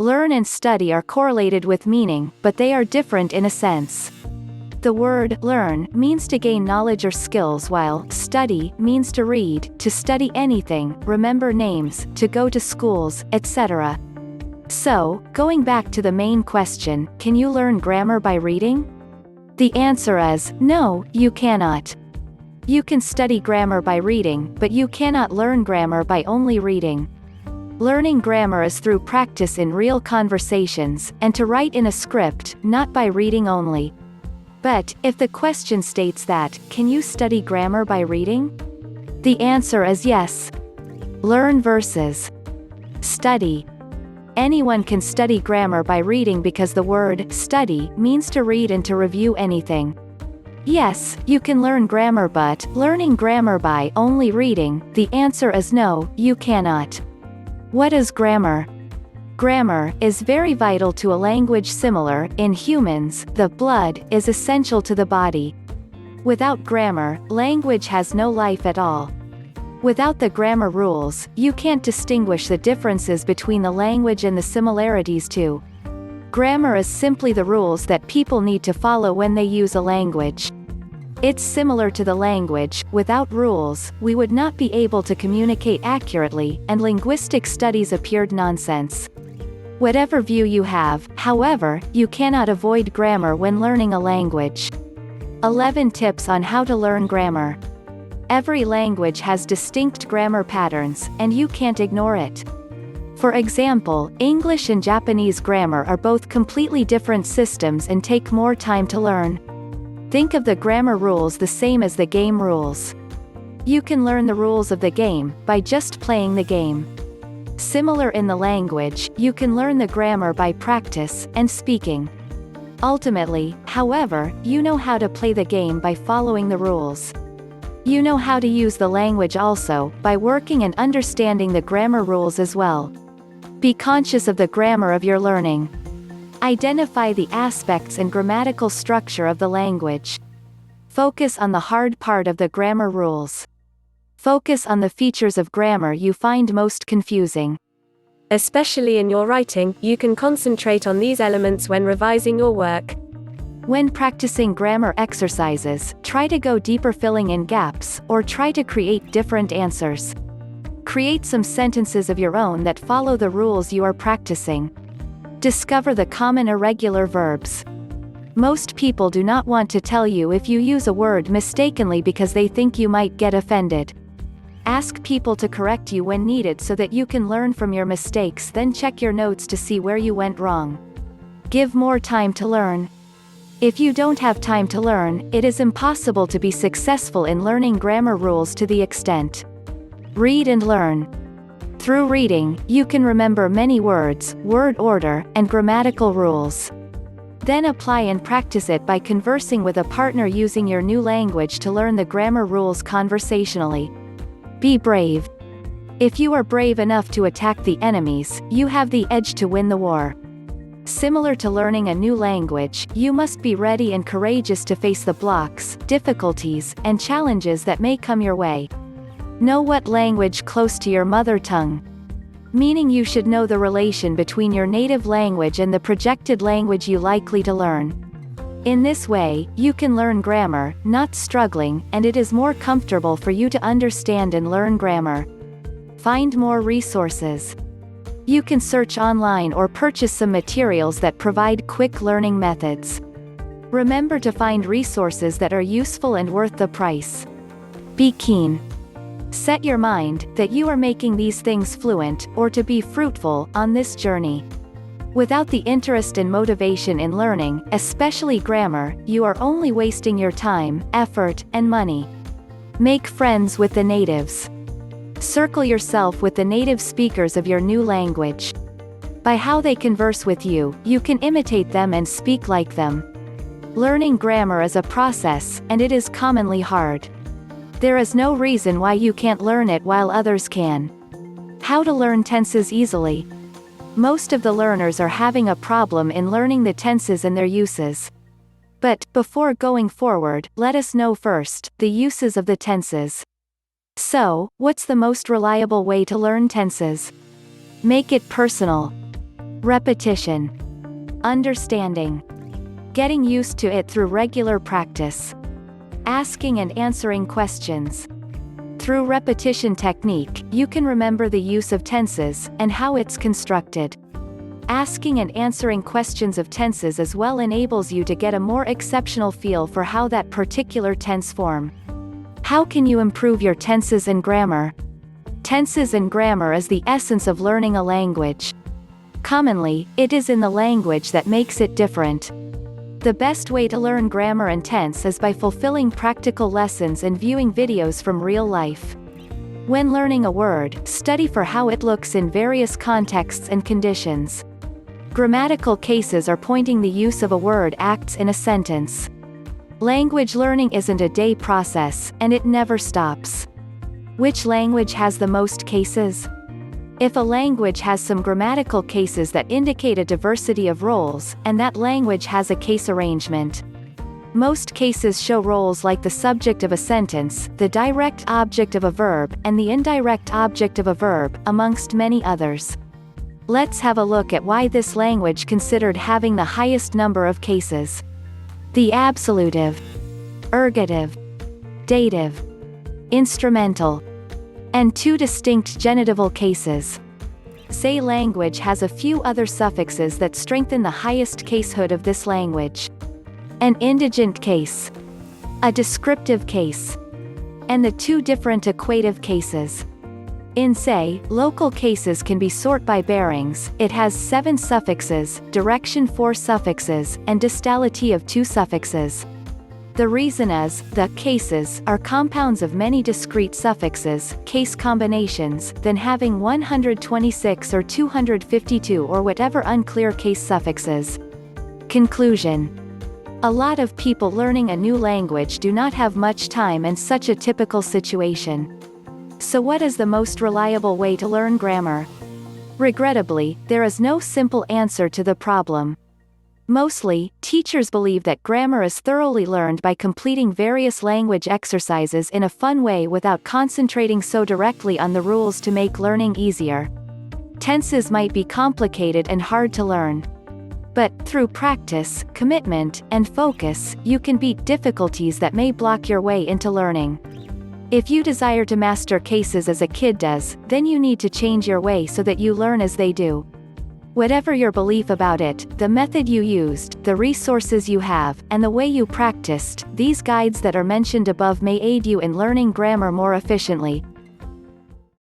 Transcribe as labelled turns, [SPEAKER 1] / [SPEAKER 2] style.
[SPEAKER 1] Learn and study are correlated with meaning, but they are different in a sense. The word learn means to gain knowledge or skills, while study means to read, to study anything, remember names, to go to schools, etc. So, going back to the main question, can you learn grammar by reading? The answer is, no, you cannot. You can study grammar by reading, but you cannot learn grammar by only reading. Learning grammar is through practice in real conversations, and to write in a script, not by reading only. But, if the question states that, can you study grammar by reading? The answer is yes. Learn versus study. Anyone can study grammar by reading because the word study means to read and to review anything. Yes, you can learn grammar, but learning grammar by only reading, the answer is no, you cannot. What is grammar? Grammar is very vital to a language. Similar, in humans, the blood is essential to the body. Without grammar, language has no life at all. Without the grammar rules, you can't distinguish the differences between the language and the similarities too. Grammar is simply the rules that people need to follow when they use a language. It's similar to the language. Without rules, we would not be able to communicate accurately, and linguistic studies appeared nonsense. Whatever view you have, however, you cannot avoid grammar when learning a language. 11 tips on how to learn grammar. Every language has distinct grammar patterns, and you can't ignore it. For example, English and Japanese grammar are both completely different systems and take more time to learn. Think of the grammar rules the same as the game rules. You can learn the rules of the game by just playing the game. Similar in the language, you can learn the grammar by practice and speaking. Ultimately, however, you know how to play the game by following the rules. You know how to use the language also, by working and understanding the grammar rules as well. Be conscious of the grammar of your learning. Identify the aspects and grammatical structure of the language. Focus on the hard part of the grammar rules. Focus on the features of grammar you find most confusing.
[SPEAKER 2] Especially in your writing, you can concentrate on these elements when revising your work.
[SPEAKER 1] When practicing grammar exercises, try to go deeper, filling in gaps, or try to create different answers. Create some sentences of your own that follow the rules you are practicing. Discover the common irregular verbs. Most people do not want to tell you if you use a word mistakenly because they think you might get offended. Ask people to correct you when needed so that you can learn from your mistakes, then check your notes to see where you went wrong. Give more time to learn. If you don't have time to learn, it is impossible to be successful in learning grammar rules to the extent. Read and learn. Through reading, you can remember many words, word order, and grammatical rules. Then apply and practice it by conversing with a partner using your new language to learn the grammar rules conversationally. Be brave. If you are brave enough to attack the enemies, you have the edge to win the war. Similar to learning a new language, you must be ready and courageous to face the blocks, difficulties, and challenges that may come your way. Know what language close to your mother tongue. Meaning you should know the relation between your native language and the projected language you likely to learn. In this way, you can learn grammar, not struggling, and it is more comfortable for you to understand and learn grammar. Find more resources. You can search online or purchase some materials that provide quick learning methods. Remember to find resources that are useful and worth the price. Be keen. Set your mind that you are making these things fluent, or to be fruitful, on this journey. Without the interest and motivation in learning, especially grammar, you are only wasting your time, effort, and money. Make friends with the natives. Circle yourself with the native speakers of your new language. By how they converse with you, you can imitate them and speak like them. Learning grammar is a process, and it is commonly hard. There is no reason why you can't learn it while others can. How to learn tenses easily. Most of the learners are having a problem in learning the tenses and their uses. But, before going forward, let us know first, the uses of the tenses. So, what's the most reliable way to learn tenses? Make it personal. Repetition. Understanding. Getting used to it through regular practice. Asking and answering questions. Through repetition technique, you can remember the use of tenses, and how it's constructed. Asking and answering questions of tenses as well enables you to get a more exceptional feel for how that particular tense form. How can you improve your tenses and grammar? Tenses and grammar is the essence of learning a language. Commonly, it is in the language that makes it different. The best way to learn grammar and tense is by fulfilling practical lessons and viewing videos from real life. When learning a word, study for how it looks in various contexts and conditions. Grammatical cases are pointing the use of a word acts in a sentence. Language learning isn't a day process, and it never stops. Which language has the most cases? If a language has some grammatical cases that indicate a diversity of roles, and that language has a case arrangement. Most cases show roles like the subject of a sentence, the direct object of a verb, and the indirect object of a verb, amongst many others. Let's have a look at why this language considered having the highest number of cases. The absolutive, ergative, dative, instrumental, and two distinct genitival cases. Say language has a few other suffixes that strengthen the highest casehood of this language. An indigent case, a descriptive case, and the two different equative cases. In say, local cases can be sort by bearings, it has 7 suffixes, direction 4 suffixes, and distality of 2 suffixes. The reason is, the cases are compounds of many discrete suffixes, case combinations, than having 126 or 252 or whatever unclear case suffixes. Conclusion. A lot of people learning a new language do not have much time and such a typical situation. So what is the most reliable way to learn grammar? Regrettably, there is no simple answer to the problem. Mostly, teachers believe that grammar is thoroughly learned by completing various language exercises in a fun way without concentrating so directly on the rules to make learning easier. Tenses might be complicated and hard to learn. But, through practice, commitment, and focus, you can beat difficulties that may block your way into learning. If you desire to master cases as a kid does, then you need to change your way so that you learn as they do. Whatever your belief about it, the method you used, the resources you have, and the way you practiced, these guides that are mentioned above may aid you in learning grammar more efficiently.